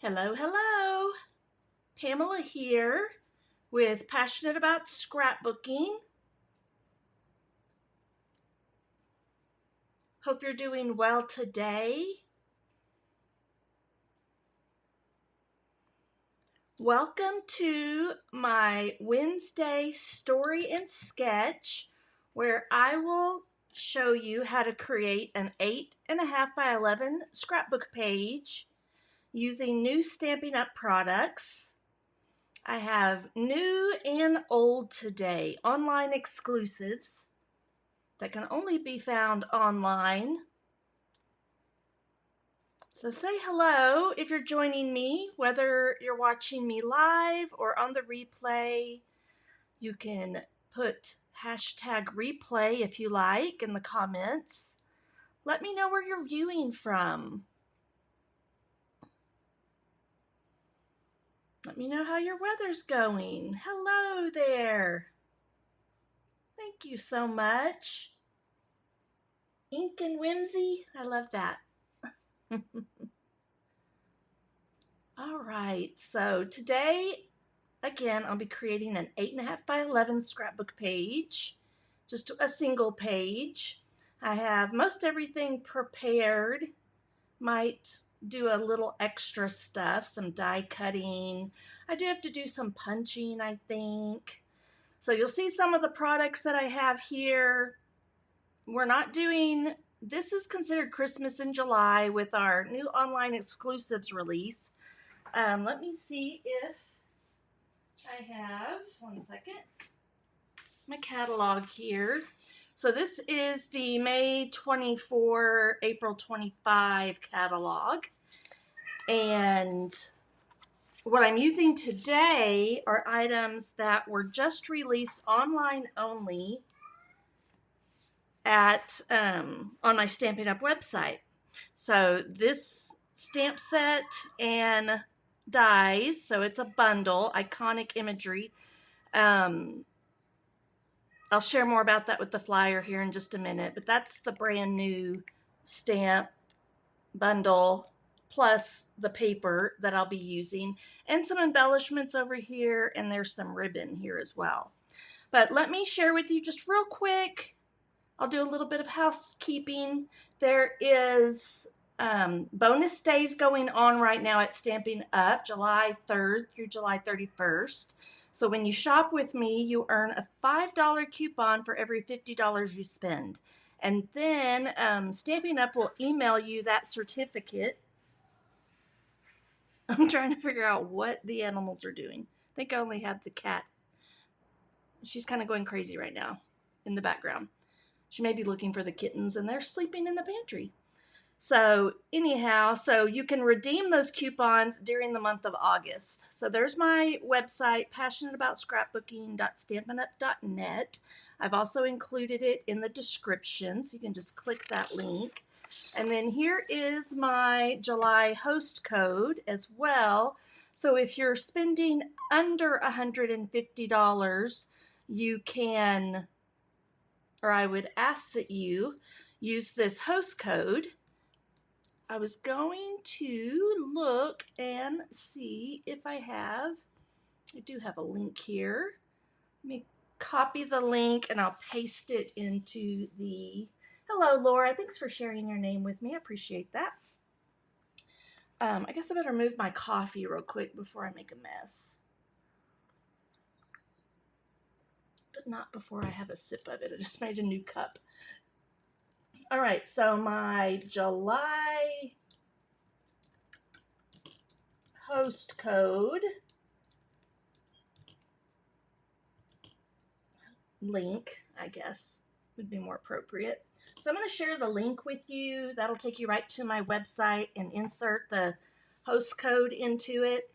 Hello, hello. Pamela here with Passionate About Scrapbooking. Hope you're doing well today. Welcome to my Wednesday story and sketch where I will show you how to create an 8.5 by 11 scrapbook page using new Stampin' Up products. I have new and old today, online exclusives that can only be found online. So say hello if you're joining me, whether you're watching me live or on the replay. You can put hashtag replay if you like in the comments. Let me know where you're viewing from. Let me know how your weather's going. Hello there. Thank you so much. Ink and whimsy, I love that. All right, so today, again, I'll be creating an 8.5 by 11 scrapbook page, just a single page. I have most everything prepared. Might do a little extra stuff, some die cutting. I do have to do some punching, I think. So you'll see some of the products that I have here. We're not doing, this is considered Christmas in July with our new online exclusives release. Let me see if I have, one second, my catalog here. So this is the May 24, April 25 catalog. And what I'm using today are items that were just released online only at on my Stampin' Up website. So this stamp set and dies, so it's a bundle, iconic imagery. I'll share more about that with the flyer here in just a minute, but that's the brand new stamp bundle plus the paper that I'll be using and some embellishments over here, and there's some ribbon here as well. But let me share with you just real quick. I'll do a little bit of housekeeping. There is bonus days going on right now at Stampin' Up, July 3rd through July 31st. So when you shop with me, you earn a $5 coupon for every $50 you spend. And then Stampin' Up will email you that certificate. I'm trying to figure out what the animals are doing. I think I only have the cat. She's kind of going crazy right now in the background. She may be looking for the kittens, and they're sleeping in the pantry. So anyhow, so you can redeem those coupons during the month of August. So there's my website, passionateaboutscrapbooking.stampinup.net. I've also included it in the description, so you can just click that link. And then here is my July host code as well. So if you're spending under $150, you can, or I would ask that you use this host code. I was going to look and see if I do have a link here. Let me copy the link and I'll paste it into the, hello Laura, thanks for sharing your name with me, I appreciate that. I guess I better move my coffee real quick before I make a mess. But not before I have a sip of it. I just made a new cup. All right, so my July host code link, I guess, would be more appropriate. So I'm going to share the link with you. That'll take you right to my website and insert the host code into it.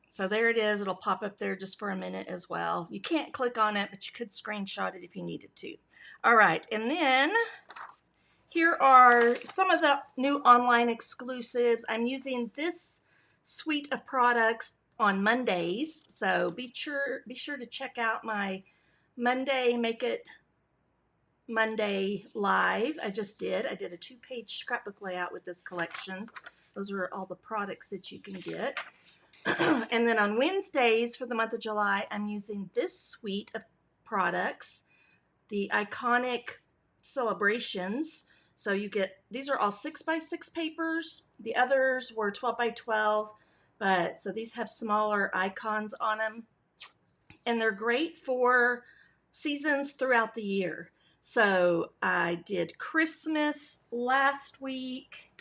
So there it is. It'll pop up there just for a minute as well. You can't click on it, but you could screenshot it if you needed to. All right, and then here are some of the new online exclusives. I'm using this suite of products on Mondays, so be sure to check out my Monday Make It Monday live. I did a 2-page scrapbook layout with this collection. Those are all the products that you can get. And then on Wednesdays for the month of July, I'm using this suite of products, the Iconic Celebrations. So you get, these are all 6x6 papers. The others were 12x12, but so these have smaller icons on them. And they're great for seasons throughout the year. So I did Christmas last week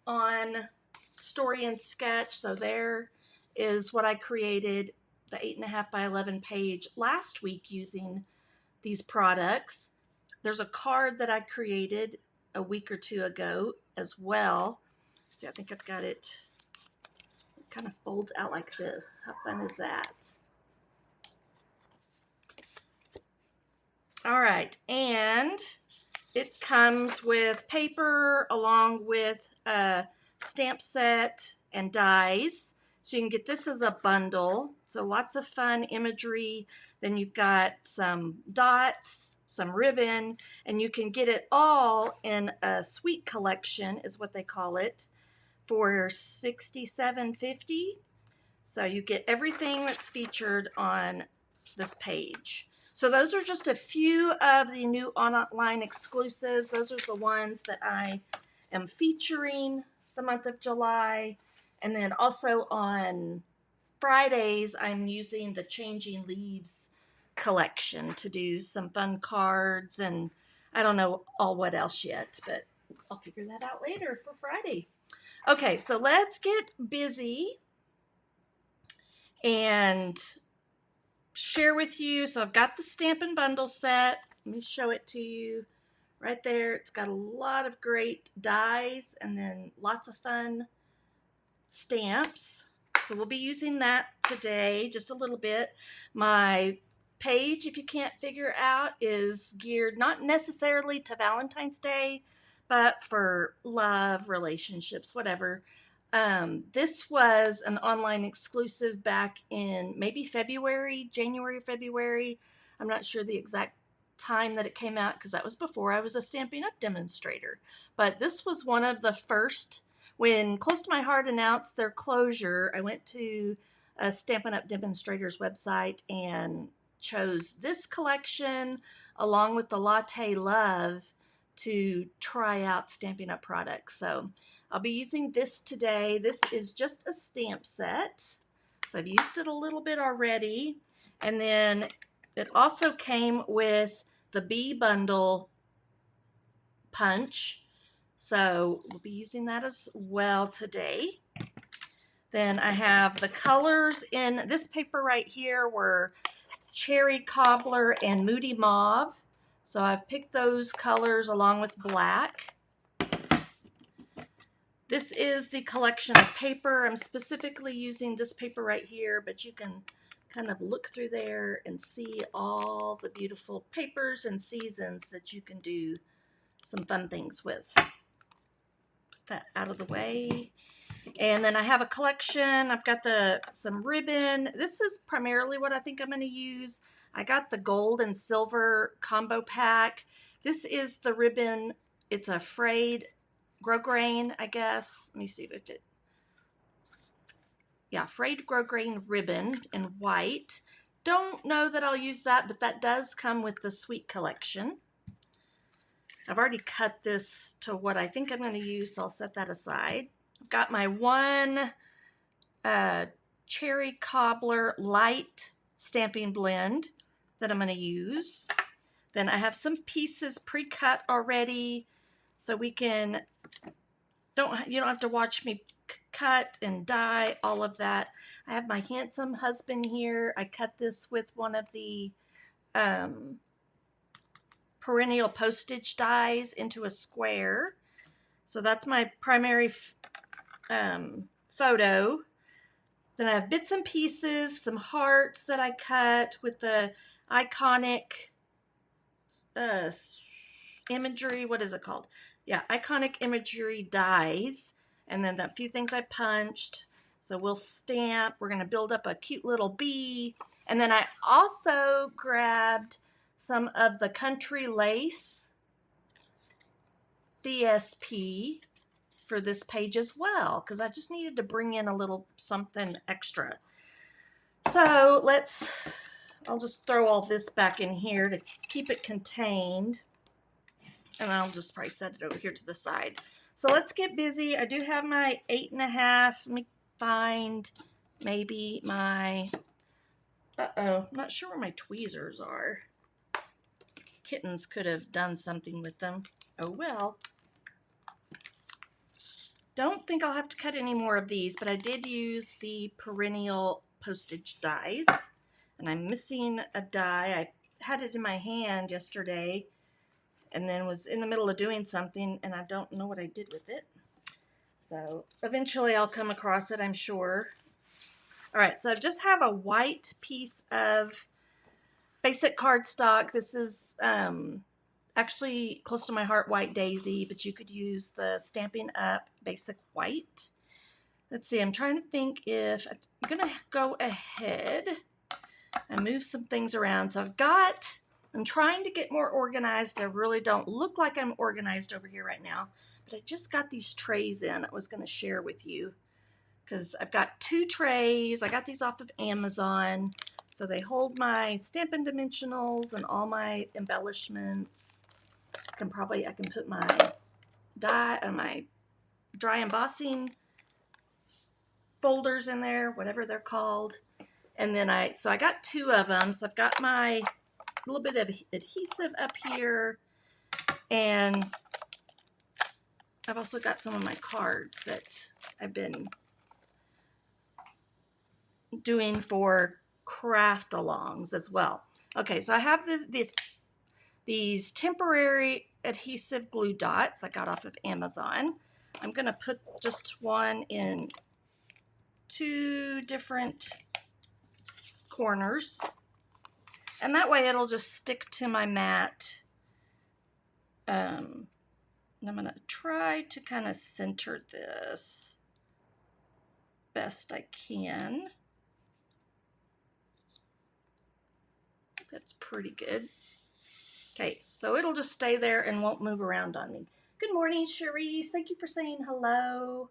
on Story and Sketch. So there is what I created, the 8.5 by 11 page last week using these products. There's a card that I created a week or two ago as well. See, I think I've got it. It kind of folds out like this. How fun is that? All right, and it comes with paper along with a stamp set and dies. So you can get this as a bundle. So lots of fun imagery. Then you've got some dots, some ribbon, and you can get it all in a suite collection is what they call it for $67.50. So you get everything that's featured on this page. So those are just a few of the new online exclusives. Those are the ones that I am featuring the month of July. And then also on Fridays, I'm using the Changing Leaves collection to do some fun cards, and I don't know all what else yet, but I'll figure that out later for Friday. Okay, so let's get busy and share with you. So I've got the Stampin' Bundle set. Let me show it to you right there. It's got a lot of great dies and then lots of fun stamps. So we'll be using that today just a little bit. My page, if you can't figure out, is geared not necessarily to Valentine's Day, but for love, relationships, whatever. This was an online exclusive back in maybe January, February. I'm not sure the exact time that it came out because that was before I was a Stampin' Up demonstrator. But this was one of the first. When Close to My Heart announced their closure, I went to a Stampin' Up demonstrator's website and chose this collection along with the Latte Love to try out Stampin' Up products. So I'll be using this today. This is just a stamp set. So I've used it a little bit already. And then it also came with the B bundle punch. So we'll be using that as well today. Then I have the colors in this paper right here were Cherry Cobbler and Moody Mauve. So I've picked those colors along with black. This is the collection of paper. I'm specifically using this paper right here, but you can kind of look through there and see all the beautiful papers and seasons that you can do some fun things with. Put that out of the way. And then I have a collection. I've got some ribbon. This is primarily what I think I'm going to use. I got the gold and silver combo pack. This is the ribbon. It's a frayed grosgrain, I guess. Let me see if it, yeah, frayed grosgrain ribbon in white. Don't know that I'll use that, but that does come with the Sweet collection. I've already cut this to what I think I'm going to use, so I'll set that aside. I've got my one Cherry Cobbler light stamping blend that I'm going to use. Then I have some pieces pre-cut already, so we can, you don't have to watch me cut and die, all of that. I have my handsome husband here. I cut this with one of the perennial postage dies into a square. So that's my primary photo. Then I have bits and pieces, some hearts that I cut with the iconic imagery. What is it called? Yeah, iconic imagery dies. And then a few things I punched. So we'll stamp. We're going to build up a cute little bee. And then I also grabbed some of the Country Lace DSP for this page as well, because I just needed to bring in a little something extra. So I'll just throw all this back in here to keep it contained. And I'll just probably set it over here to the side. So let's get busy. I do have my 8.5. Let me find maybe my, I'm not sure where my tweezers are. Kittens could have done something with them. Oh well. Don't think I'll have to cut any more of these, but I did use the perennial postage dies. And I'm missing a die. I had it in my hand yesterday and then was in the middle of doing something, and I don't know what I did with it. So eventually I'll come across it, I'm sure. All right, so I just have a white piece of basic cardstock. This is actually close to my heart, White Daisy, but you could use the Stampin Up basic white. Let's see, I'm trying to think if I'm gonna go ahead and move some things around. So I'm trying to get more organized. I really don't look like I'm organized over here right now, but I just got these trays in I was going to share with you because I've got 2 trays. I got these off of Amazon. So they hold my Stampin' Dimensionals and all my embellishments. I can put my my dry embossing folders in there, whatever they're called. And then I got 2 of them. So I've got my little bit of adhesive up here, and I've also got some of my cards that I've been doing for craft alongs as well. Okay, so I have these temporary adhesive glue dots I got off of Amazon. I'm gonna put just one in 2 different corners, and that way it'll just stick to my mat. And I'm going to try to kind of center this best I can. That's pretty good. Okay, so it'll just stay there and won't move around on me. Good morning, Cherise. Thank you for saying hello.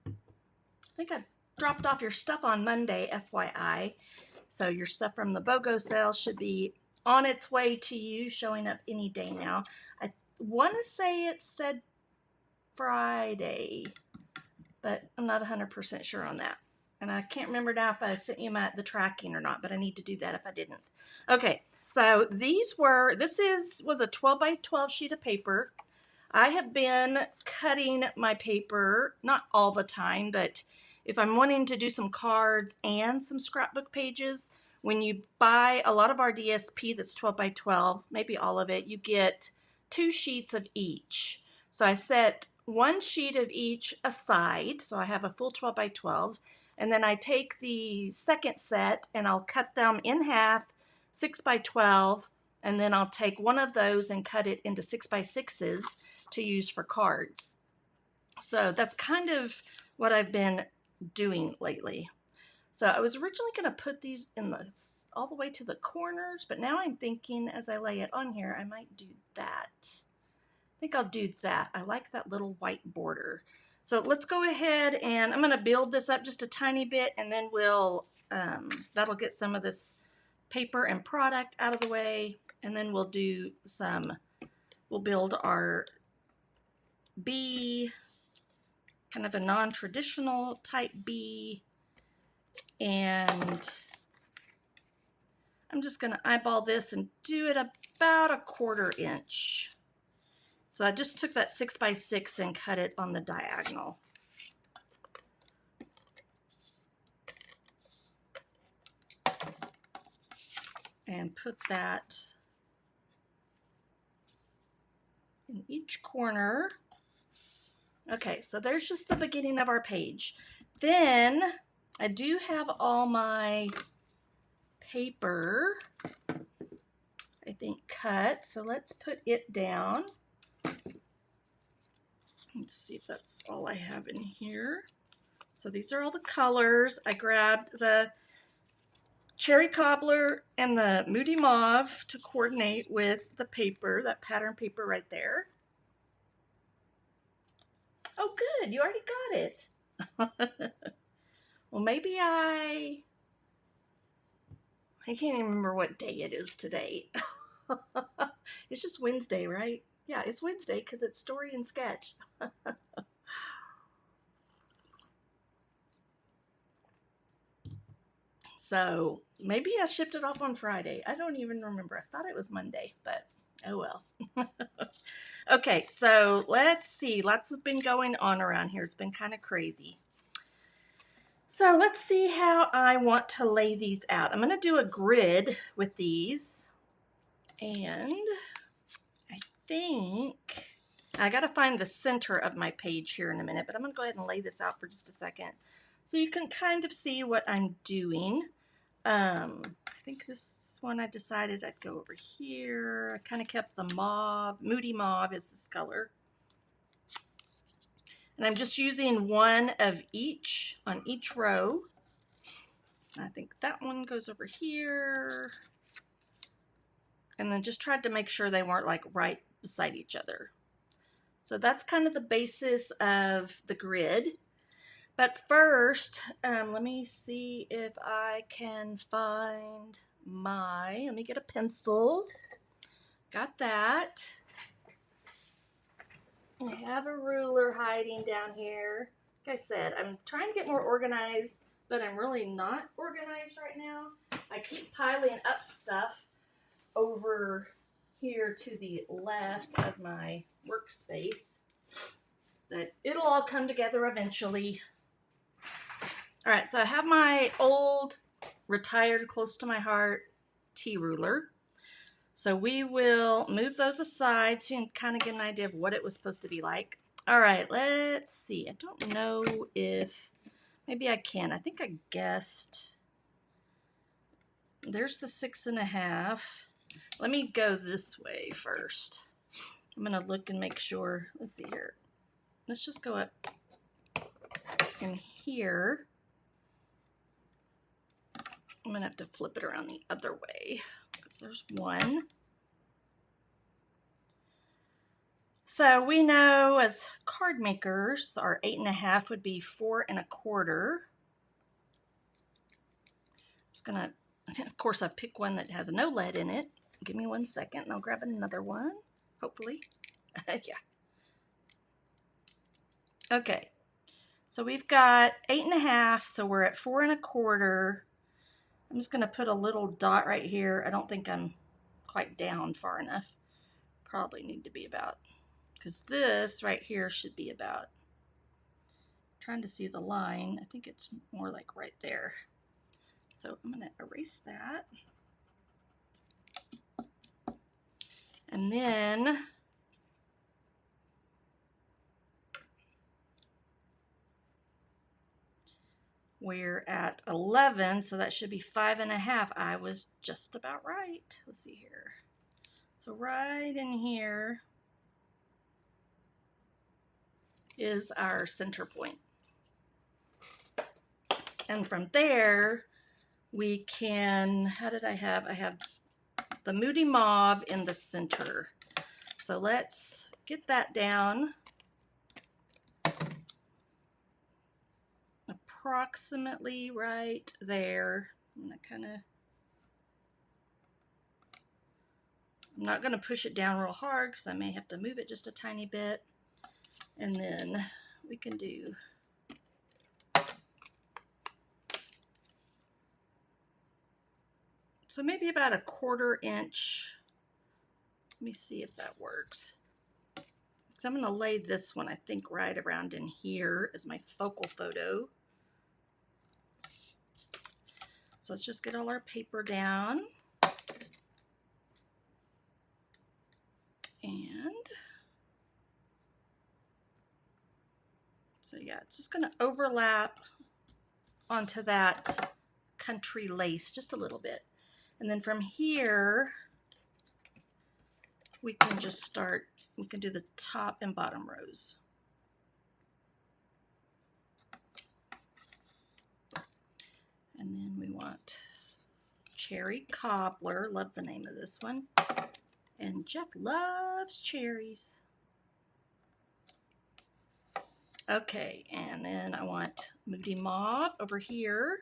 I think I dropped off your stuff on Monday, FYI. So your stuff from the BOGO sale should be on its way to you, showing up any day now. I want to say it said Friday, but I'm not 100% sure on that. And I can't remember now if I sent you the tracking or not, but I need to do that if I didn't. Okay, so this was a 12 by 12 sheet of paper. I have been cutting my paper, not all the time, but if I'm wanting to do some cards and some scrapbook pages, when you buy a lot of our DSP that's 12 by 12, maybe all of it, you get 2 sheets of each. So I set 1 sheet of each aside, so I have a full 12 by 12, and then I take the second set and I'll cut them in half, 6 by 12, and then I'll take one of those and cut it into 6 by 6s to use for cards. So that's kind of what I've been doing lately. So I was originally going to put these all the way to the corners, but now I'm thinking as I lay it on here, I might do that. I think I'll do that. I like that little white border. So let's go ahead and I'm going to build this up just a tiny bit, and then that'll get some of this paper and product out of the way, and then we'll build our bee, kind of a non-traditional type bee, and I'm just going to eyeball this and do it about a 1/4 inch. So I just took that 6 by 6 and cut it on the diagonal. And put that in each corner. Okay, so there's just the beginning of our page. Then I do have all my paper, I think, cut. So let's put it down. Let's see if that's all I have in here. So these are all the colors. I grabbed the cherry cobbler and the moody mauve to coordinate with the paper, that pattern paper right there. Oh, good. You already got it. Well, maybe I can't even remember what day it is today. It's just Wednesday, right? Yeah, it's Wednesday because it's story and sketch. So maybe I shipped it off on Friday. I don't even remember. I thought it was Monday, but oh well. Okay, so let's see. Lots has been going on around here. It's been kind of crazy. So let's see how I want to lay these out. I'm going to do a grid with these. And I think I got to find the center of my page here in a minute, but I'm going to go ahead and lay this out for just a second so you can kind of see what I'm doing. I think this one I decided I'd go over here. I kind of kept the mauve, moody mauve is this color. And I'm just using one of each on each row. I think that one goes over here. And then just tried to make sure they weren't like right beside each other. So that's kind of the basis of the grid. But first, let me see if I can find let me get a pencil. Got that. I have a ruler hiding down here. Like I said, I'm trying to get more organized, but I'm really not organized right now. I keep piling up stuff over here to the left of my workspace, but it'll all come together eventually. All right, so I have my old, retired, close to my heart T-ruler. So we will move those aside so you can kind of get an idea of what it was supposed to be like. All right, let's see. I don't know if, maybe I can. I think I guessed. There's the 6.5. Let me go this way first. I'm going to look and make sure. Let's see here. Let's just go up in here. I'm going to have to flip it around the other way because there's one. So we know as card makers, our 8.5 would be 4.25. I'm just going to, of course, I pick one that has no lead in it. Give me 1 second and I'll grab another one, hopefully. Yeah. Okay. So we've got 8.5, so we're at 4.25. I'm just going to put a little dot right here. I don't think I'm quite down far enough. Probably need to be about, because this right here should be about, trying to see the line. I think it's more like right there. So I'm going to erase that. And then we're at 11, so that should be 5.5. I was just about right. Let's see here. So right in here is our center point. And from there, we can, how did I have? I have the moody mauve in the center. So let's get that down. Approximately right there. I'm not going to push it down real hard because I may have to move it just a tiny bit. And then we can do so maybe about 1/4 inch. Let me see if that works. So I'm going to lay this one, I think, right around in here as my focal photo. So let's just get all our paper down. And so yeah, it's just going to overlap onto that country lace just a little bit. And then from here, we can just start, we can do the top and bottom rows. And then we want Cherry Cobbler. Love the name of this one. And Jeff loves cherries. Okay, and then I want Moody Mauve over here.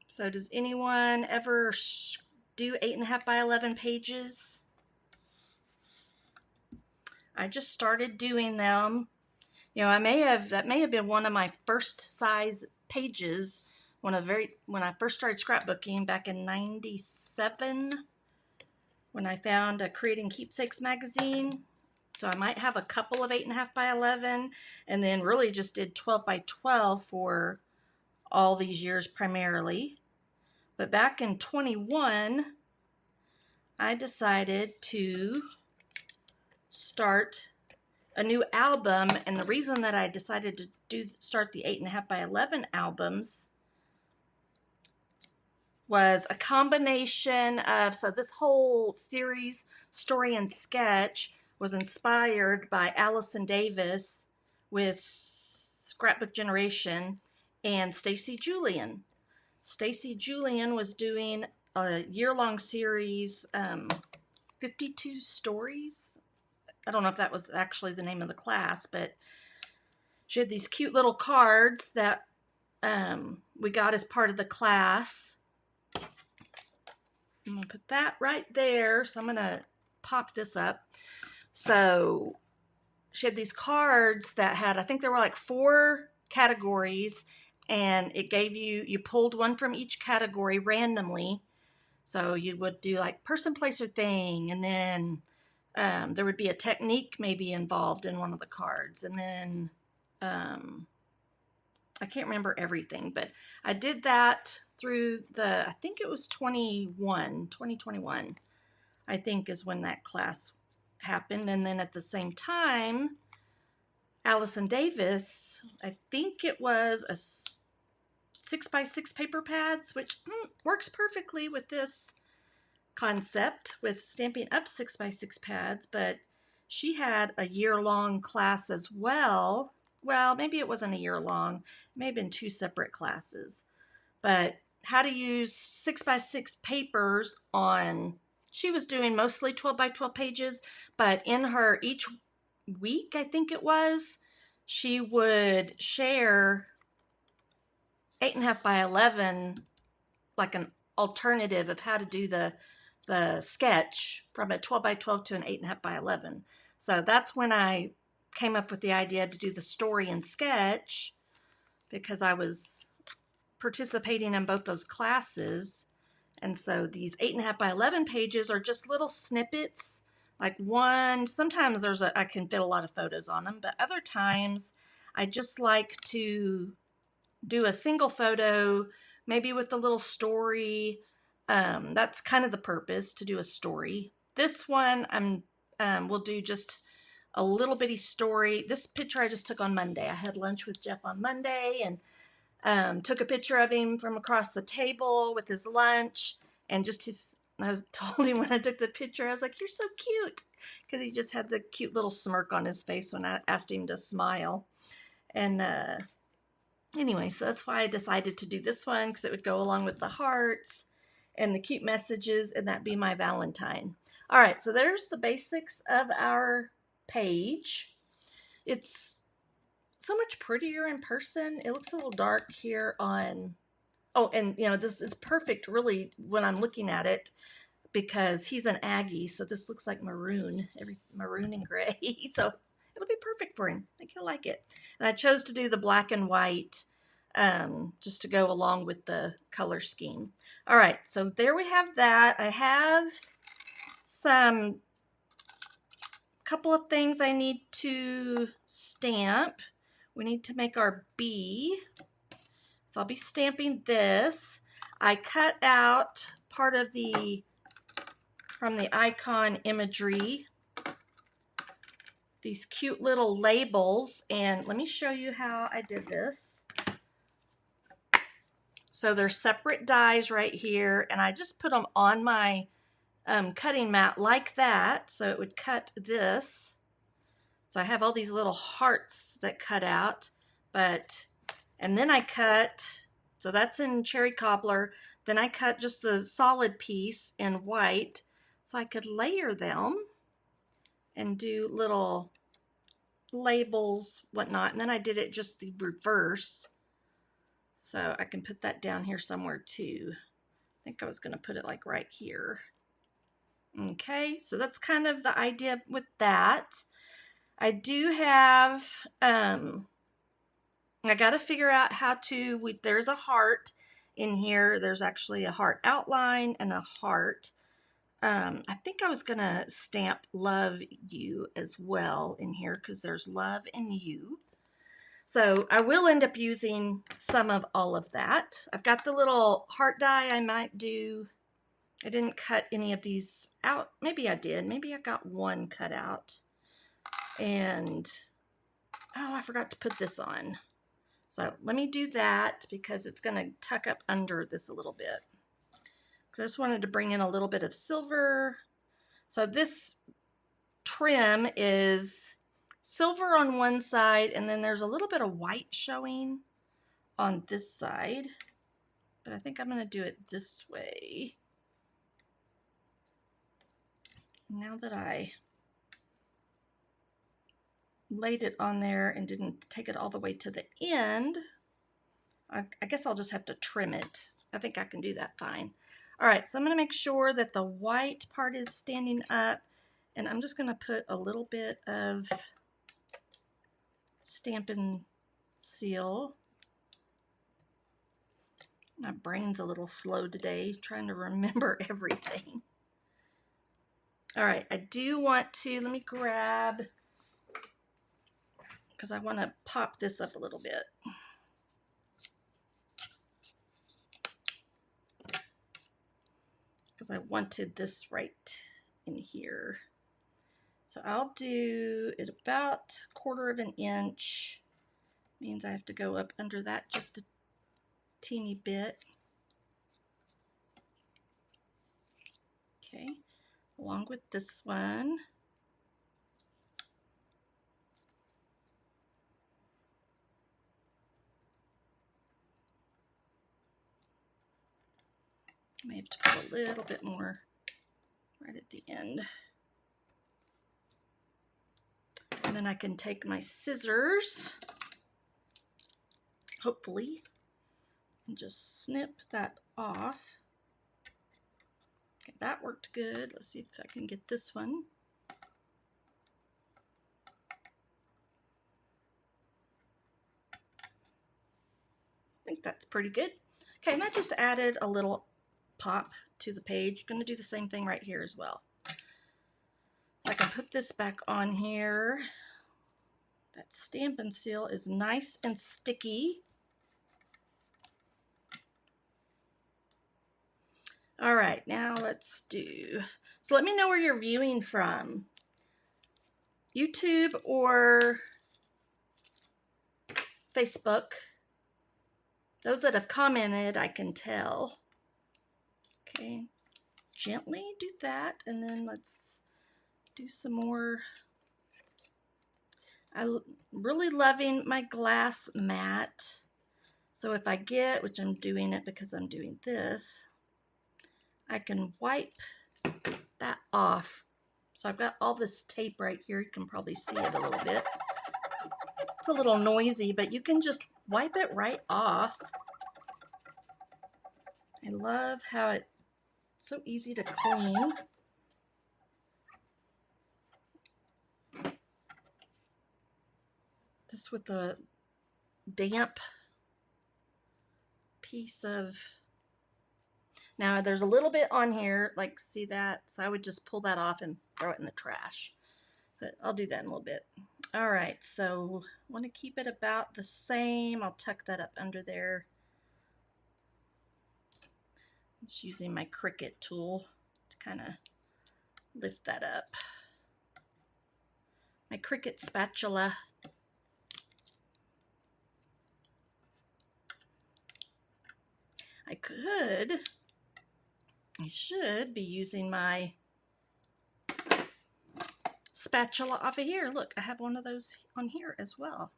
So does anyone ever do 8.5 by 11 pages? I just started doing them. You know, that may have been one of my first size pages when I first started scrapbooking back in '97, when I found a Creating Keepsakes magazine. So I might have a couple of 8.5 by 11, and then really just did 12 by 12 for all these years primarily. But back in 21, I decided to start a new album, and the reason that I decided to start the 8.5 by 11 albums was a combination of, so this whole series, Story and Sketch, was inspired by Allison Davis with Scrapbook Generation and Stacy Julian. Stacy Julian was doing a year-long series, 52 stories. I don't know if that was actually the name of the class, but she had these cute little cards that we got as part of the class. I'm going to put that right there. So I'm going to pop this up. So she had these cards that had, I think there were like 4 categories, and it gave you pulled one from each category randomly. So you would do like person, place, or thing, and then there would be a technique maybe involved in one of the cards. And then I can't remember everything, but I did that through I think it was 2021, I think is when that class happened. And then at the same time, Allison Davis, I think it was a 6x6 paper pads, which works perfectly with this concept with Stampin' Up 6x6 pads, but she had a year-long class as well. Well, maybe it wasn't a year-long. It may have been 2 separate classes. But how to use 6x6 papers on, she was doing mostly 12 by 12 pages, but in her each week, I think it was, she would share 8.5 by 11, like an alternative of how to do the sketch from a 12 by 12 to an 8.5 by 11. So that's when I came up with the idea to do the story and sketch, because I was participating in both those classes. And so these 8.5 by 11 pages are just little snippets. Like one, sometimes I can fit a lot of photos on them, but other times I just like to do a single photo, maybe with a little story. That's kind of the purpose, to do a story. This one, we'll do just a little bitty story. This picture I just took on Monday. I had lunch with Jeff on Monday and took a picture of him from across the table with his lunch, and just I told him when I took the picture, I was like, "You're so cute," because he just had the cute little smirk on his face when I asked him to smile. And anyway, so that's why I decided to do this one, because it would go along with the hearts and the cute messages, and that'd be my Valentine. All right, so there's the basics of our page. It's so much prettier in person. It looks a little dark here on, oh, and you know, this is perfect really when I'm looking at it, because he's an Aggie, so this looks like maroon, maroon and gray. So it'll be perfect for him. I think he'll like it. And I chose to do the black and white just to go along with the color scheme. All right, so there we have that. I have some couple of things I need to stamp. We need to make our bee. So I'll be stamping this. I cut out part of from the icon imagery, these cute little labels, and let me show you how I did this. So they're separate dies right here, and I just put them on my cutting mat like that, so it would cut this. So I have all these little hearts that cut out, And then I cut, so that's in cherry cobbler. Then I cut just the solid piece in white so I could layer them and do little labels, whatnot. And then I did it just the reverse. So I can put that down here somewhere too. I think I was going to put it like right here. Okay, so that's kind of the idea with that. I do have, I got to figure out how to, there's a heart in here. There's actually a heart outline and a heart. I think I was going to stamp love you as well in here because there's love in you. So I will end up using some of all of that. I've got the little heart die I might do. I didn't cut any of these out. Maybe I did. Maybe I got one cut out. And, oh, I forgot to put this on. So let me do that because it's going to tuck up under this a little bit. So I just wanted to bring in a little bit of silver. So this trim is silver on one side, and then there's a little bit of white showing on this side. But I think I'm going to do it this way. Now that I laid it on there and didn't take it all the way to the end, I guess I'll just have to trim it. I think I can do that fine. All right, so I'm going to make sure that the white part is standing up, and I'm just going to put a little bit of Stampin' Seal. My brain's a little slow today, trying to remember everything. All right, I do want to, let me grab, because I want to pop this up a little bit. Because I wanted this right in here. So I'll do it about 1/4 of an inch. Means I have to go up under that just a teeny bit. Okay, along with this one. I may have to put a little bit more right at the end. And then I can take my scissors, hopefully, and just snip that off. Okay, that worked good. Let's see if I can get this one. I think that's pretty good. Okay, and that just added a little pop to the page. I'm going to do the same thing right here as well. I can put this back on here. That Stampin' Seal is nice and sticky. All right, now let's do, so let me know where you're viewing from. YouTube or Facebook. Those that have commented, I can tell. Okay, gently do that, and then let's do some more. I'm really loving my glass mat. So if I get, which I'm doing it because I'm doing this, I can wipe that off. So I've got all this tape right here. You can probably see it a little bit. It's a little noisy, but you can just wipe it right off. I love how it's so easy to clean. Just with the damp piece of, now there's a little bit on here, like see that? So I would just pull that off and throw it in the trash. But I'll do that in a little bit. All right, so I want to keep it about the same. I'll tuck that up under there. I'm just using my Cricut tool to kind of lift that up. My Cricut spatula. I should be using my spatula off of here. Look, I have one of those on here as well.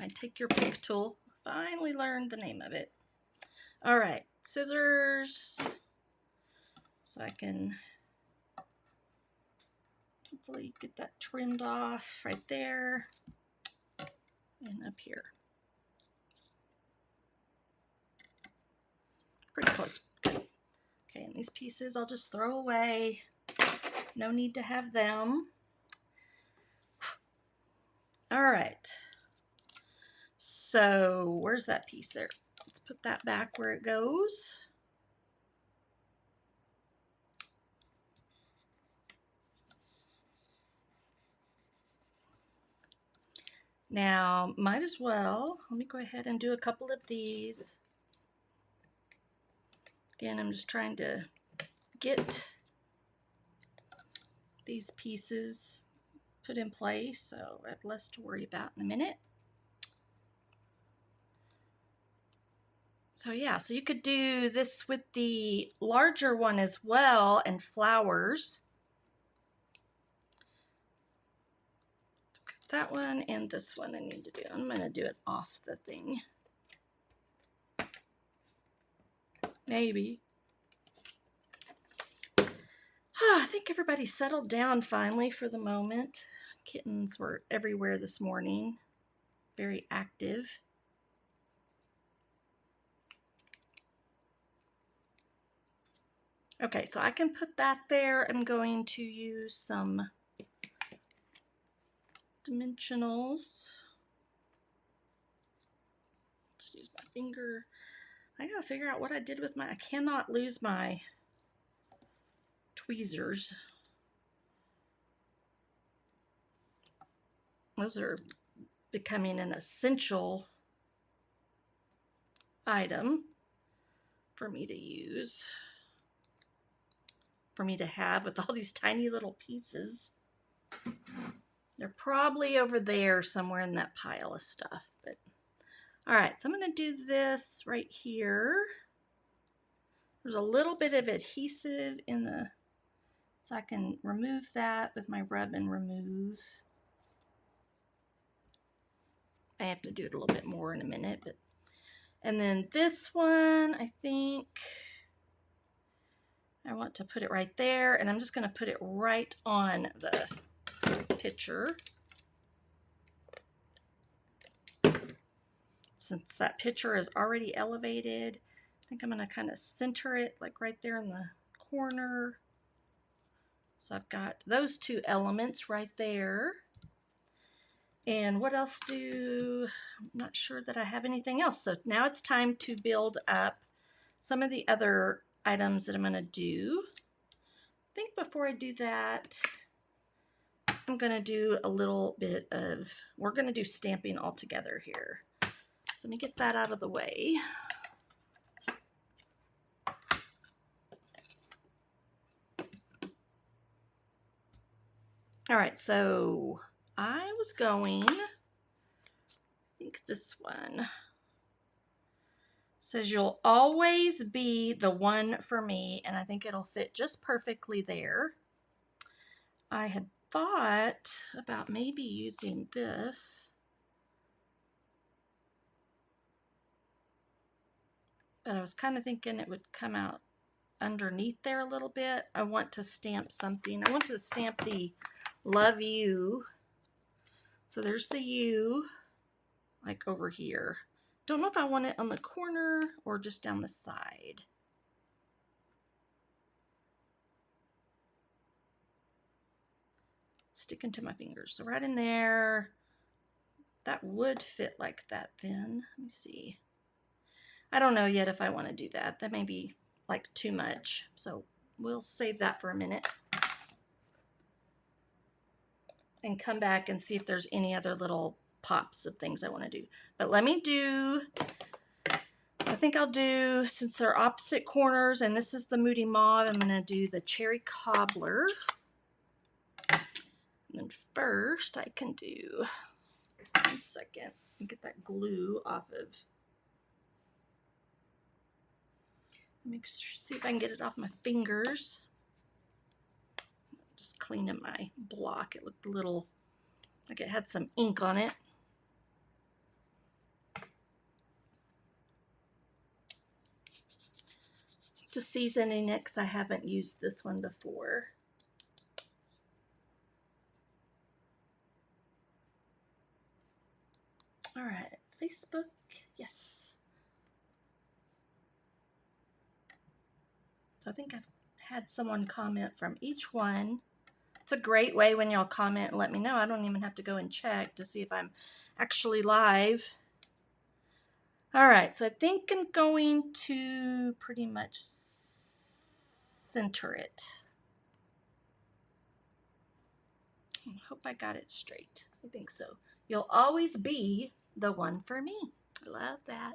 My Take Your Pick tool. Finally learned the name of it. All right, scissors. So I can hopefully get that trimmed off right there and up here. Pretty close. Good. Okay, and these pieces I'll just throw away. No need to have them. All right. So where's that piece there? Let's put that back where it goes. Now, might as well, let me go ahead and do a couple of these. Again, I'm just trying to get these pieces put in place, so I have less to worry about in a minute. So yeah, so you could do this with the larger one as well, and flowers. That one and this one I need to do. I'm going to do it off the thing. Maybe. I think everybody's settled down finally for the moment. Kittens were everywhere this morning. Very active. Okay, so I can put that there. I'm going to use some dimensionals. Just use my finger. I gotta figure out what I did with my, I cannot lose my tweezers. Those are becoming an essential item for me to use, for me to have with all these tiny little pieces. They're probably over there somewhere in that pile of stuff. But all right, so I'm going to do this right here. There's a little bit of adhesive in the, so I can remove that with my rub and remove. I have to do it a little bit more in a minute, but and then this one, I think I want to put it right there, and I'm just going to put it right on the picture. Since that picture is already elevated, I think I'm going to kind of center it like right there in the corner. So I've got those two elements right there. And what else I'm not sure that I have anything else. So now it's time to build up some of the other items that I'm going to do. I think before I do that, I'm going to do a little bit of, we're going to do stamping all together here. So let me get that out of the way. All right, so I was going, I think this one says you'll always be the one for me, and I think it'll fit just perfectly there. I had thought about maybe using this, but I was kind of thinking it would come out underneath there a little bit. I want to stamp something. I want to stamp the Love You. So there's the U, like over here. Don't know if I want it on the corner or just down the side. Sticking to my fingers. So right in there. That would fit like that then. Let me see. I don't know yet if I want to do that. That may be like too much. So we'll save that for a minute and come back and see if there's any other little pops of things I want to do. But let me do, I think I'll do, since they're opposite corners and this is the Moody Mauve, I'm going to do the Cherry Cobbler. And then first I can do, 1 second, get that glue off of, see if I can get it off my fingers. Just cleaning my block. It looked a little like it had some ink on it. Just seasoning it because I haven't used this one before. All right, Facebook, yes. So I think I've had someone comment from each one. It's a great way when y'all comment and let me know. I don't even have to go and check to see if I'm actually live. All right, so I think I'm going to pretty much center it. I hope I got it straight. I think so. You'll always be the one for me. I love that.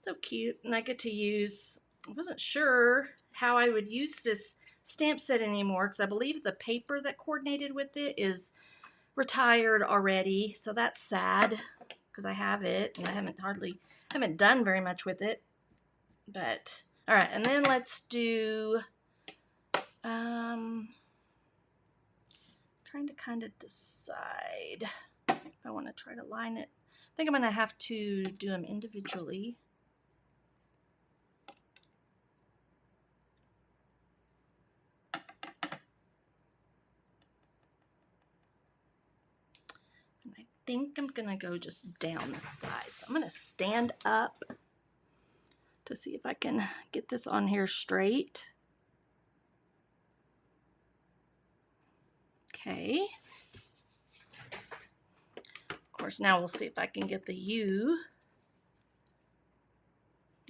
So cute. And I get to use, I wasn't sure how I would use this stamp set anymore because I believe the paper that coordinated with it is retired already. So that's sad because I have it and I haven't done very much with it. But all right, and then let's do trying to kind of decide if I want to try to line it. I think I'm going to have to do them individually. And I think I'm going to go just down the side. So I'm going to stand up to see if I can get this on here straight. Okay. Of course, now we'll see if I can get the U.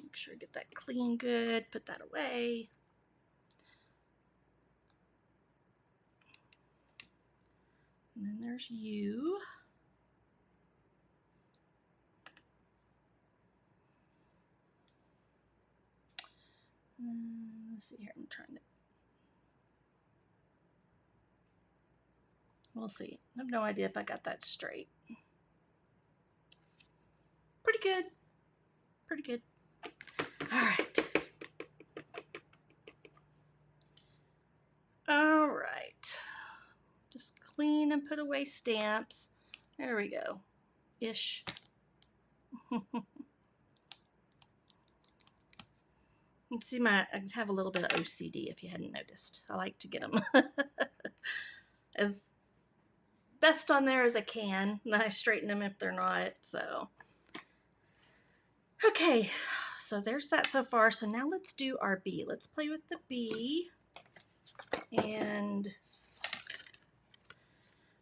Make sure I get that clean good, put that away. And then there's U. Let's see here, I'm trying to, we'll see. I have no idea if I got that straight. Pretty good. Pretty good. All right. All right. Just clean and put away stamps. There we go. Ish. You see I have a little bit of OCD if you hadn't noticed. I like to get them as best on there as I can. And I straighten them if they're not, so. Okay, so there's that so far. So now let's do our B. Let's play with the B. And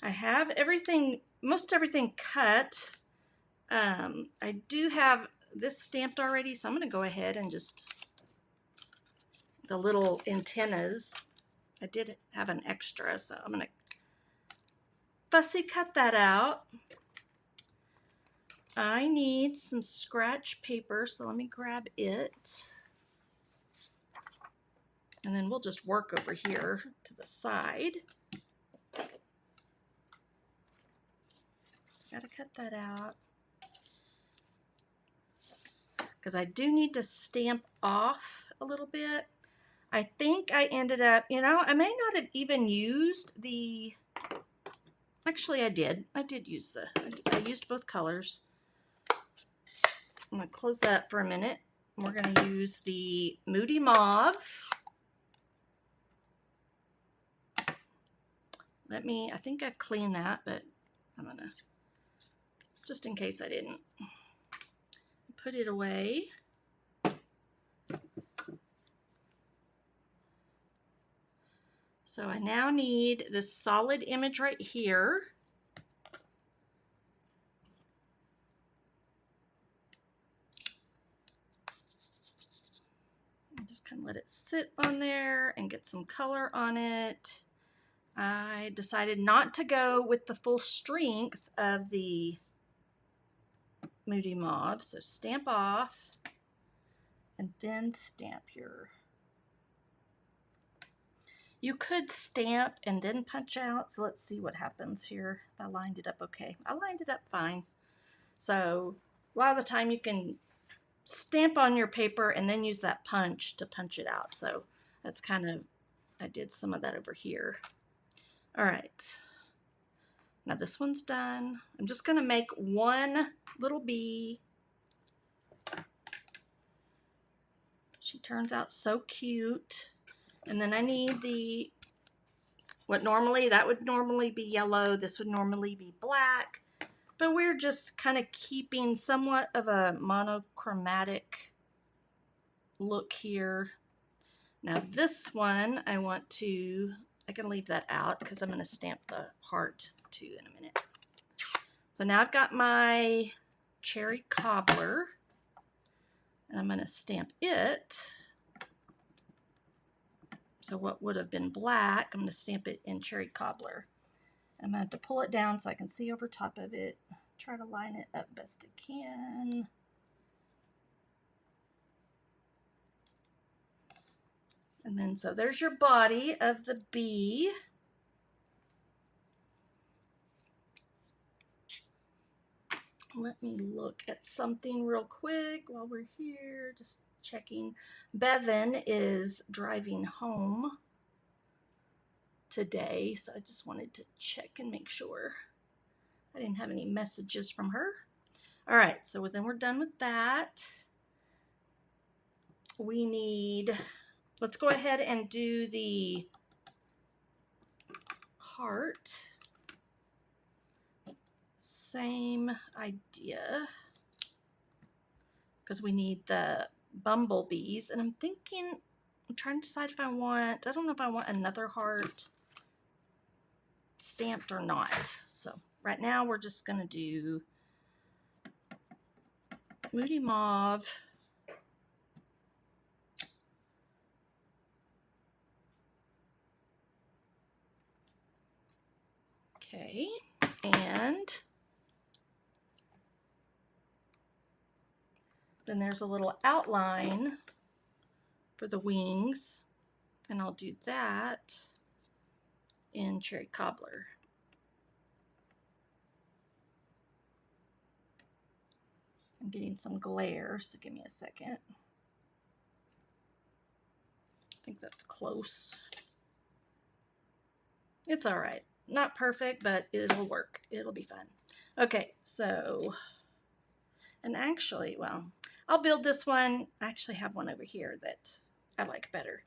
I have everything, most everything cut. I do have this stamped already, so I'm going to go ahead and just, the little antennas, I did have an extra, so I'm going to fussy cut that out. I need some scratch paper, so let me grab it. And then we'll just work over here to the side. Gotta cut that out. Because I do need to stamp off a little bit. I think I ended up, you know, I may not have even used the, actually I did. I did use I used both colors. I'm going to close that for a minute. We're going to use the Moody Mauve. I think I cleaned that, but I'm going to, just in case I didn't, put it away. So I now need this solid image right here. Just kind of let it sit on there and get some color on it. I decided not to go with the full strength of the Moody Mauve, so stamp off and then stamp your, you could stamp and then punch out, so let's see what happens here. If I lined it up okay. I lined it up fine. So a lot of the time you can stamp on your paper and then use that punch to punch it out. So that's kind of, I did some of that over here. All right, now this one's done. I'm just gonna make one little bee. She turns out so cute. And then I need the, that would normally be yellow. This would normally be black. But we're just kind of keeping somewhat of a monochromatic look here. Now this one, I can leave that out because I'm going to stamp the heart too in a minute. So now I've got my cherry cobbler, and I'm going to stamp it. So what would have been black, I'm going to stamp it in cherry cobbler. I'm going to have to pull it down so I can see over top of it. Try to line it up best I can. And then, so there's your body of the bee. Let me look at something real quick while we're here, just checking. Bevan is driving home today, so I just wanted to check and make sure I didn't have any messages from her. All right, so then we're done with that. Let's go ahead and do the heart. Same idea, because we need the bumblebees, and I'm trying to decide if I don't know if I want another heart stamped or not. So right now we're just going to do Moody Mauve, okay, and then there's a little outline for the wings, and I'll do that in cherry cobbler. I'm getting some glare, so give me a second. I think that's close. It's all right. Not perfect, but it'll work. It'll be fun. Okay, so, and actually, well, I'll build this one. I actually have one over here that I like better.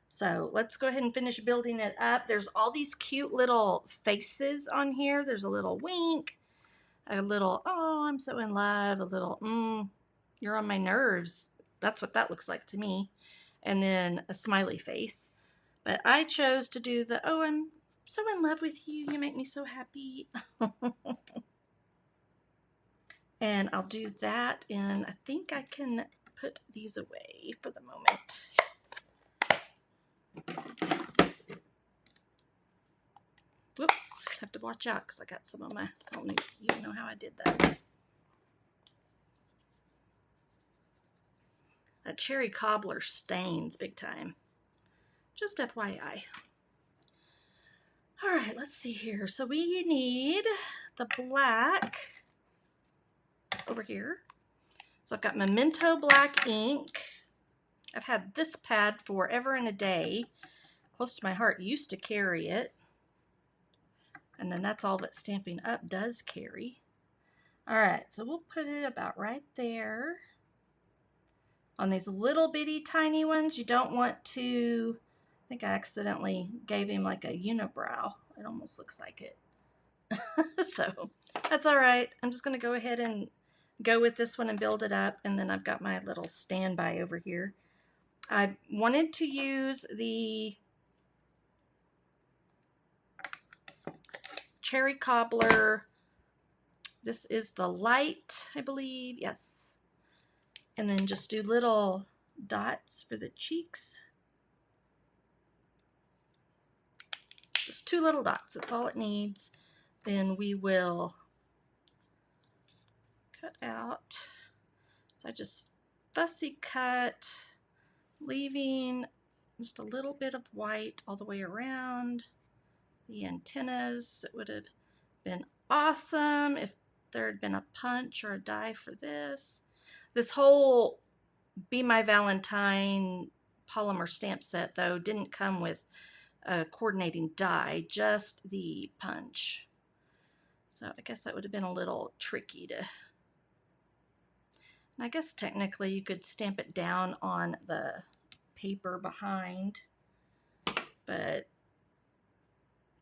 So let's go ahead and finish building it up. There's all these cute little faces on here. There's a little wink, a little, oh, I'm so in love, a little, you're on my nerves. That's what that looks like to me. And then a smiley face. But I chose to do the, oh, I'm so in love with you. You make me so happy. And I'll do that, and I think I can put these away for the moment. Whoops, have to watch out because I got some of my, I don't even know how I did that. That cherry cobbler stains big time. Just FYI. All right, let's see here. So we need the black over here. So I've got Memento black ink. I've had this pad forever and a day. Close to my heart, used to carry it. And then that's all that Stampin' Up does carry. All right, so we'll put it about right there. On these little bitty tiny ones, you don't want to, I think I accidentally gave him like a unibrow. It almost looks like it. So that's all right. I'm just going to go ahead and go with this one and build it up. And then I've got my little standby over here. I wanted to use the cherry cobbler. This is the light, I believe. Yes. And then just do little dots for the cheeks. Just 2 little dots. That's all it needs. Then we will cut out. So I just fussy cut, leaving just a little bit of white all the way around the antennas. It would have been awesome if there had been a punch or a die for this. This whole Be My Valentine polymer stamp set, though, didn't come with a coordinating die, just the punch. So I guess that would have been a little tricky to... And I guess technically you could stamp it down on the paper behind, but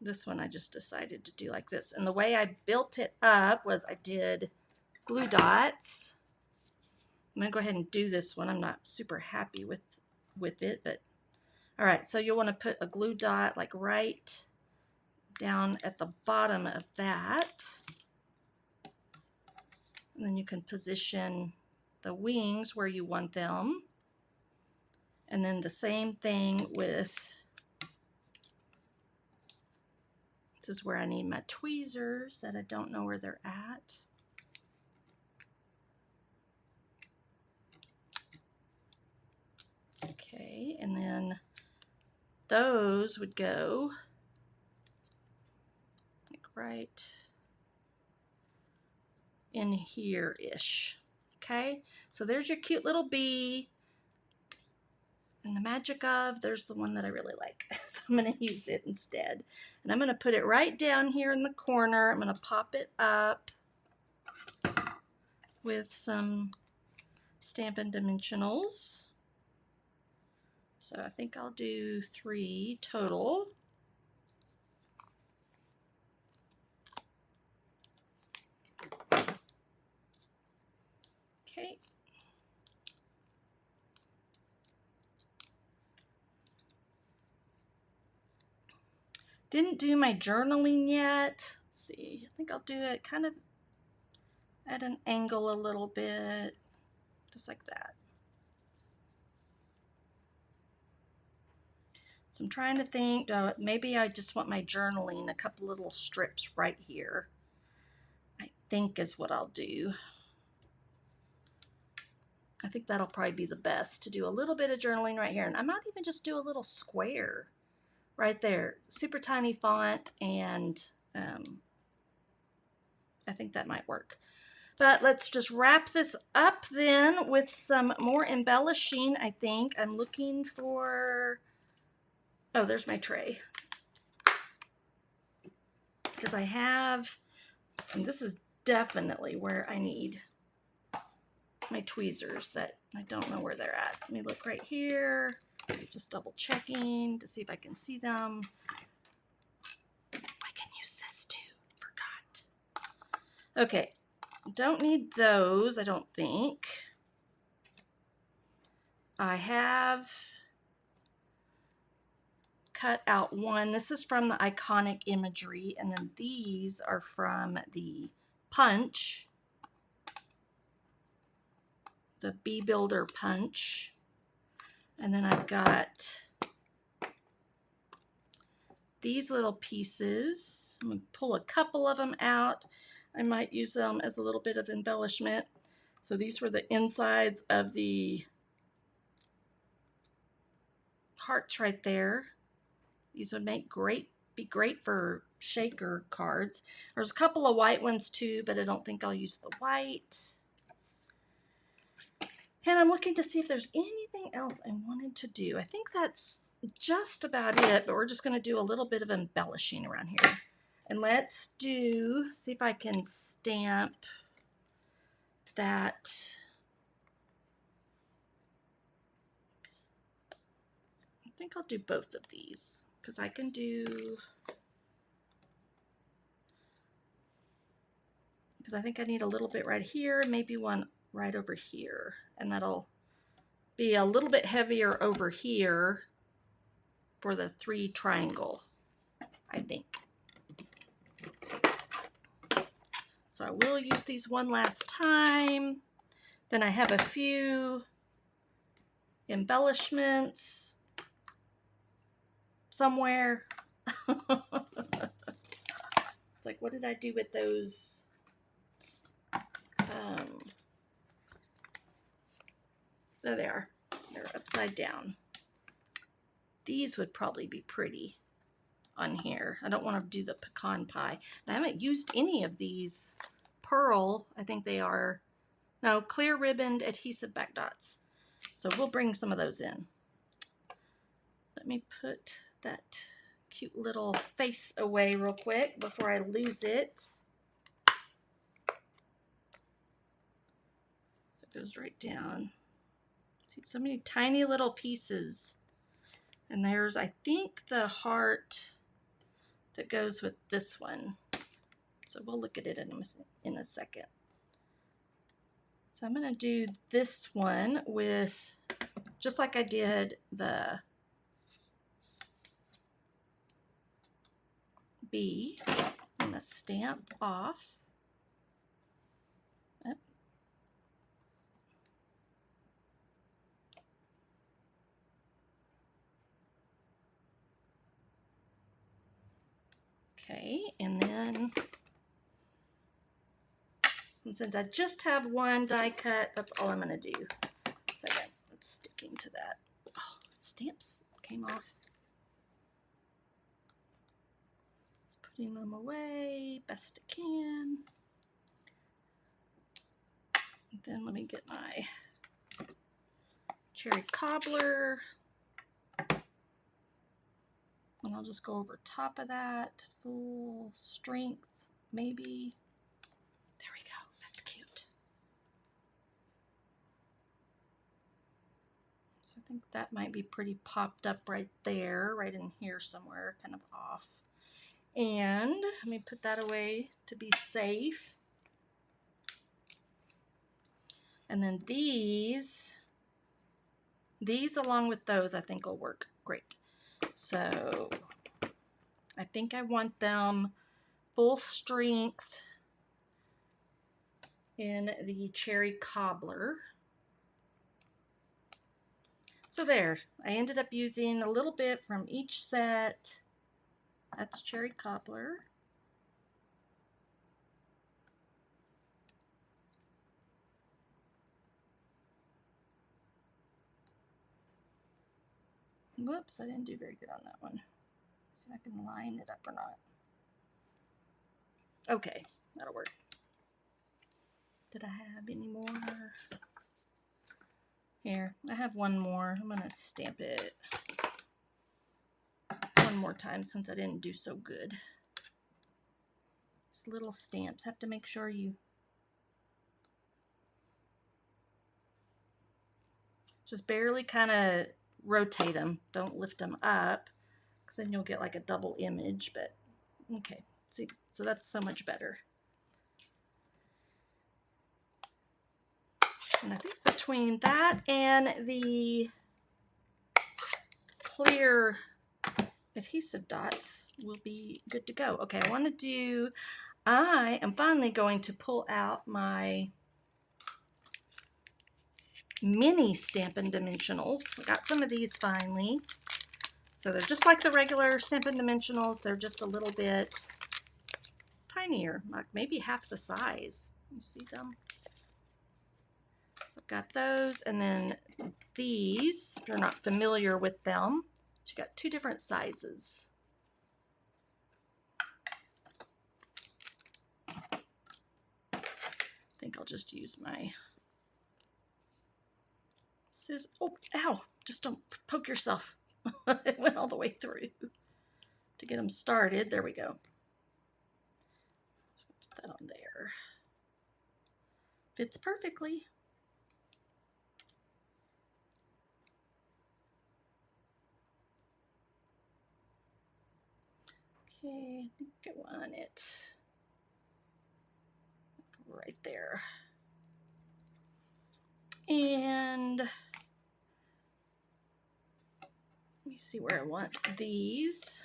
this one I just decided to do like this. And the way I built it up was I did glue dots. I'm going to go ahead and do this one. I'm not super happy with it, but all right, so you'll want to put a glue dot like right down at the bottom of that. And then you can position the wings where you want them. And then the same thing with, this is where I need my tweezers that I don't know where they're at. Okay, and then those would go like right in here-ish. Okay, so there's your cute little bee. And the magic of, there's the one that I really like. So I'm going to use it instead. And I'm going to put it right down here in the corner. I'm going to pop it up with some Stampin' Dimensionals. So I think I'll do 3 total. Okay. Didn't do my journaling yet. Let's see, I think I'll do it kind of at an angle a little bit, just like that. So I'm trying to think, maybe I just want my journaling, a couple little strips right here, I think is what I'll do. I think that'll probably be the best, to do a little bit of journaling right here. And I might even just do a little square right there. Super tiny font, and I think that might work. But let's just wrap this up then with some more embellishing, I think. I'm looking for, oh, there's my tray. Because I have, and this is definitely where I need my tweezers that I don't know where they're at. Let me look right here, just double checking to see if I can see them. I can use this too, forgot. Okay, don't need those, I don't think. I have cut out one. This is from the Iconic Imagery, and then these are from the Punch, the Bee Builder Punch. And then I've got these little pieces. I'm going to pull a couple of them out. I might use them as a little bit of embellishment. So these were the insides of the hearts right there. These would be great for shaker cards. There's a couple of white ones too, but I don't think I'll use the white. And I'm looking to see if there's anything else I wanted to do. I think that's just about it, but we're just going to do a little bit of embellishing around here. And let's do, see if I can stamp that. I think I'll do both of these, because I can do, because I think I need a little bit right here, maybe one right over here, and that'll be a little bit heavier over here for the 3 triangle, I think. So I will use these one last time. Then I have a few embellishments somewhere. It's like, what did I do with those? There they are. They're upside down. These would probably be pretty on here. I don't want to do the pecan pie. I haven't used any of these pearl, I think they are, no, clear ribboned adhesive back dots. So we'll bring some of those in. Let me put that cute little face away real quick before I lose it. So it goes right down. See, so many tiny little pieces. And there's, I think, the heart that goes with this one. So we'll look at it in a second. So I'm going to do this one with, just like I did the bee. I'm going to stamp off. Yep. Okay, and then since I just have one die cut, that's all I'm going to do. So again, it's sticking to that. Oh, stamps came off. Just putting them away best I can. And then let me get my cherry cobbler. And I'll just go over top of that, full strength, maybe. There we go, that's cute. So I think that might be pretty popped up right there, right in here somewhere, kind of off. And let me put that away to be safe. And then these along with those I think will work great. So I think I want them full strength in the cherry cobbler. So there, I ended up using a little bit from each set. That's cherry cobbler. Whoops, I didn't do very good on that one. See if I can line it up or not. Okay, that'll work. Did I have any more? Here, I have one more. I'm gonna stamp it one more time since I didn't do so good. These little stamps, have to make sure you just barely kind of rotate them. Don't lift them up, because then you'll get like a double image, but okay. See, so that's so much better. And I think between that and the clear adhesive dots will be good to go. Okay, I am finally going to pull out my mini Stampin' Dimensionals. I got some of these finally. So they're just like the regular Stampin' Dimensionals. They're just a little bit tinier, like maybe half the size. You see them? So I've got those, and then these, if you're not familiar with them, you got two different sizes. I think I'll just use my scissors. Oh, ow, just don't poke yourself. It went all the way through to get them started. There we go. Just put that on there. Fits perfectly. Okay, I think I want it right there. And let me see where I want these.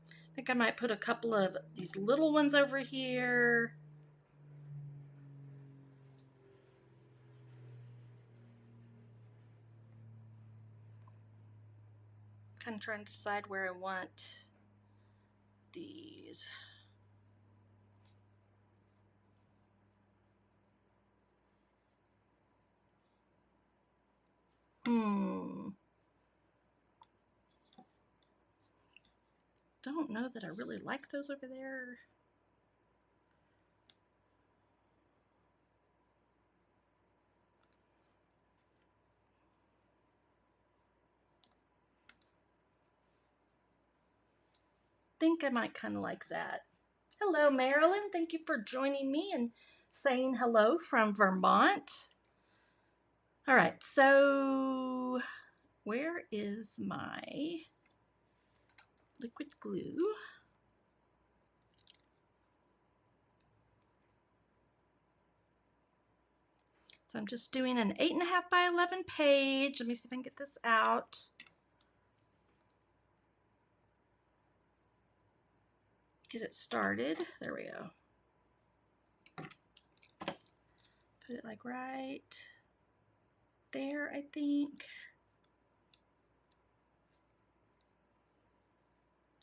I think I might put a couple of these little ones over here. Kind of trying to decide where I want these. Don't know that I really like those over there. Think I might kind of like that. Hello, Marilyn. Thank you for joining me and saying hello from Vermont. All right, so where is my liquid glue? So I'm just doing an 8.5 by 11 page. Let me see if I can get this out. Get it started. There we go. Put it like right there, I think.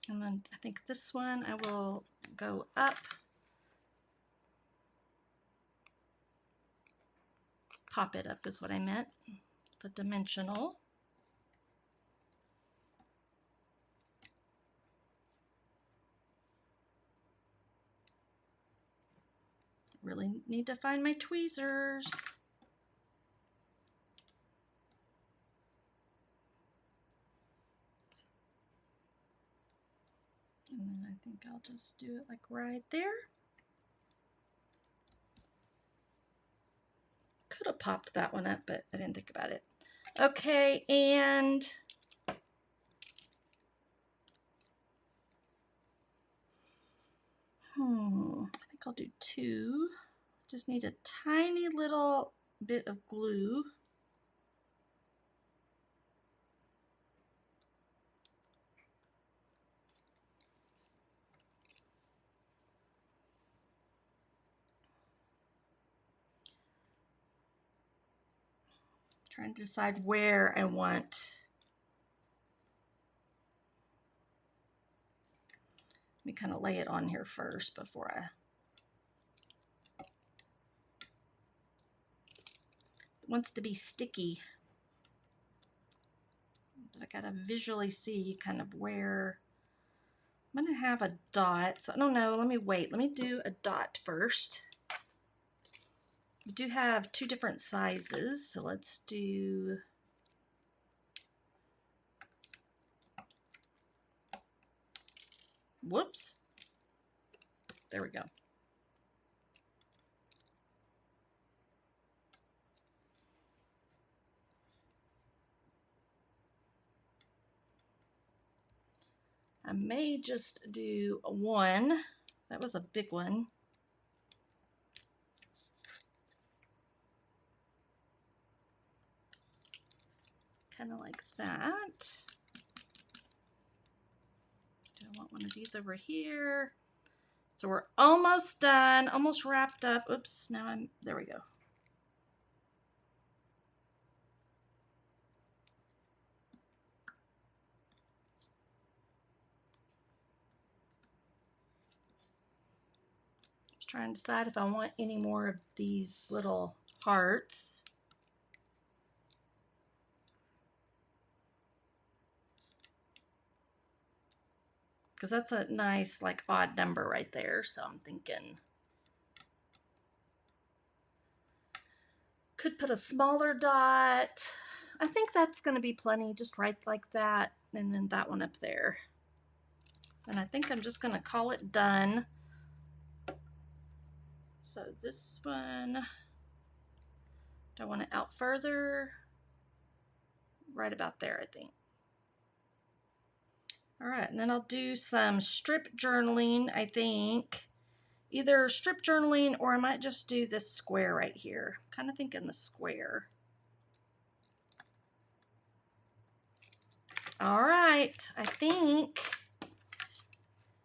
And then I think this one I will go up. Pop it up is what I meant. The dimensional. Really need to find my tweezers. And then I think I'll just do it like right there. Could have popped that one up, but I didn't think about it. Okay, and I think I'll do 2. Just need a tiny little bit of glue. Trying to decide where I want. Let me kind of lay it on here first before it wants to be sticky. But I gotta visually see kind of where I'm gonna have a dot. So I don't know, let me wait. Let me do a dot first. We do have 2 different sizes, so let's do whoops. There we go. I may just do a 1. That was a big one. Kind of like that. Do I want one of these over here? So we're almost done, almost wrapped up. Oops, now there we go. Just trying to decide if I want any more of these little hearts. Because that's a nice, like, odd number right there. So I'm thinking could put a smaller dot. I think that's going to be plenty, just right like that. And then that one up there. And I think I'm just going to call it done. So this one, do I want it out further? Right about there, I think. All right, and then I'll do some strip journaling, I think. Either strip journaling or I might just do this square right here. I'm kind of thinking the square. All right, I think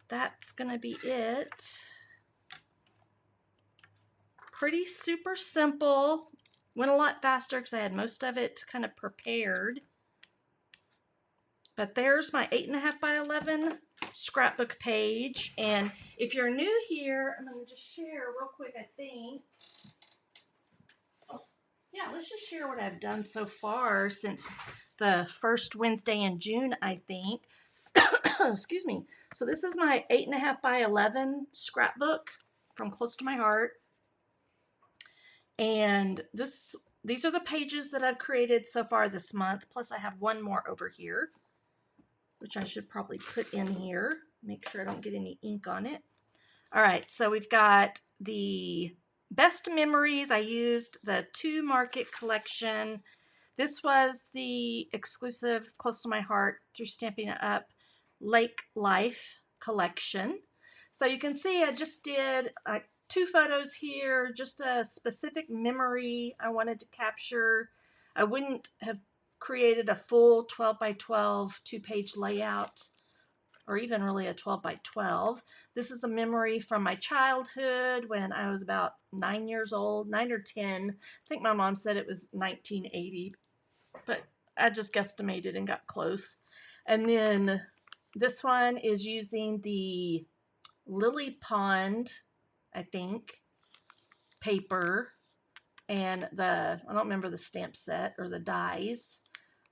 that's gonna be it. Pretty super simple. Went a lot faster because I had most of it kind of prepared. But there's my 8.5 by 11 scrapbook page. And if you're new here, I'm going to just share real quick, I think. Oh, yeah, let's just share what I've done so far since the first Wednesday in June, I think. Excuse me. So this is my 8.5 by 11 scrapbook from Close to My Heart. And these are the pages that I've created so far this month. Plus I have one more over here, which I should probably put in here. Make sure I don't get any ink on it. All right, so we've got the best memories, I used the To Market collection. This was the exclusive Close to My Heart through Stampin' Up Lake Life collection. So you can see I just did 2 photos here, just a specific memory I wanted to capture. I wouldn't have created a full 12 by 12 2-page layout, or even really a 12 by 12. This is a memory from my childhood when I was about 9 years old, 9 or 10. I think my mom said it was 1980, but I just guesstimated and got close. And then this one is using the Lily Pond, I think, paper, and I don't remember the stamp set or the dies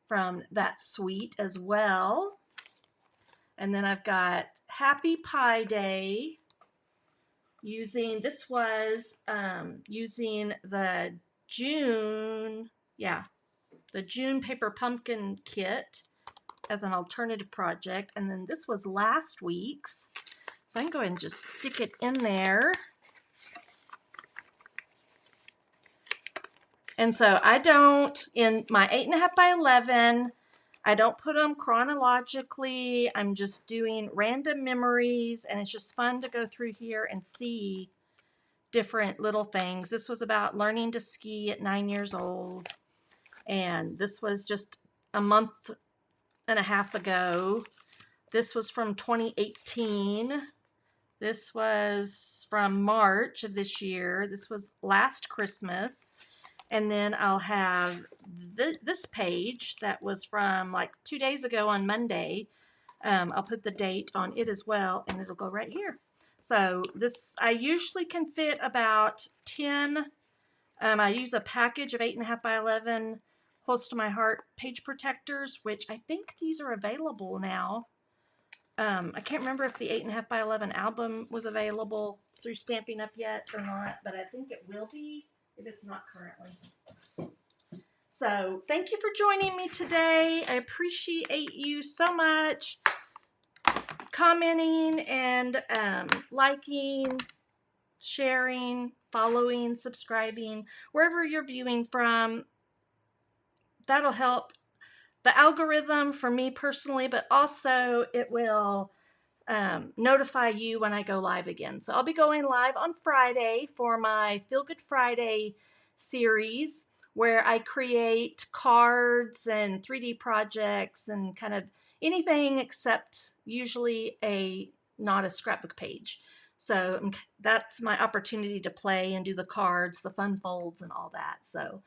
from that suite as well. And then I've got Happy Pie Day using, this was using the June paper pumpkin kit as an alternative project. And then this was last week's. So I can go ahead and just stick it in there. And so I don't, in my 8.5 by 11, I don't put them chronologically. I'm just doing random memories, and it's just fun to go through here and see different little things. This was about learning to ski at 9 years old, and this was just a month and a half ago. This was from 2018. This was from March of this year. This was last Christmas. And then I'll have this page that was from like 2 days ago on Monday. I'll put the date on it as well, and it'll go right here. So this, I usually can fit about 10. I use a package of 8.5 by 11 Close to My Heart page protectors, which I think these are available now. I can't remember if the 8.5 by 11 album was available through Stampin' Up yet or not, but I think it will be if it's not currently. So thank you for joining me today. I appreciate you so much. Commenting and liking, sharing, following, subscribing, wherever you're viewing from. That'll help the algorithm for me personally, but also it will notify you when I go live again. So I'll be going live on Friday for my Feel Good Friday series, where I create cards and 3D projects and kind of anything except usually not a scrapbook page. So that's my opportunity to play and do the cards, the fun folds, and all that. So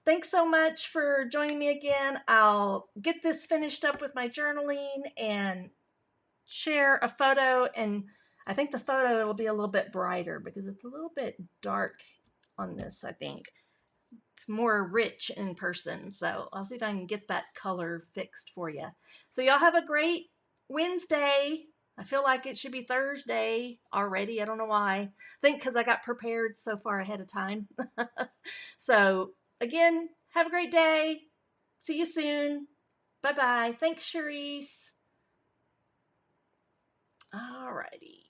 thanks so much for joining me again. I'll get this finished up with my journaling and share a photo, and I think the photo will be a little bit brighter because it's a little bit dark on this. I think it's more rich in person, so I'll see if I can get that color fixed for you. So y'all have a great Wednesday. I feel like it should be Thursday already. I don't know why. I think because I got prepared so far ahead of time. So again, have a great day. See you soon. Bye-bye. Thanks, Charisse. Alrighty.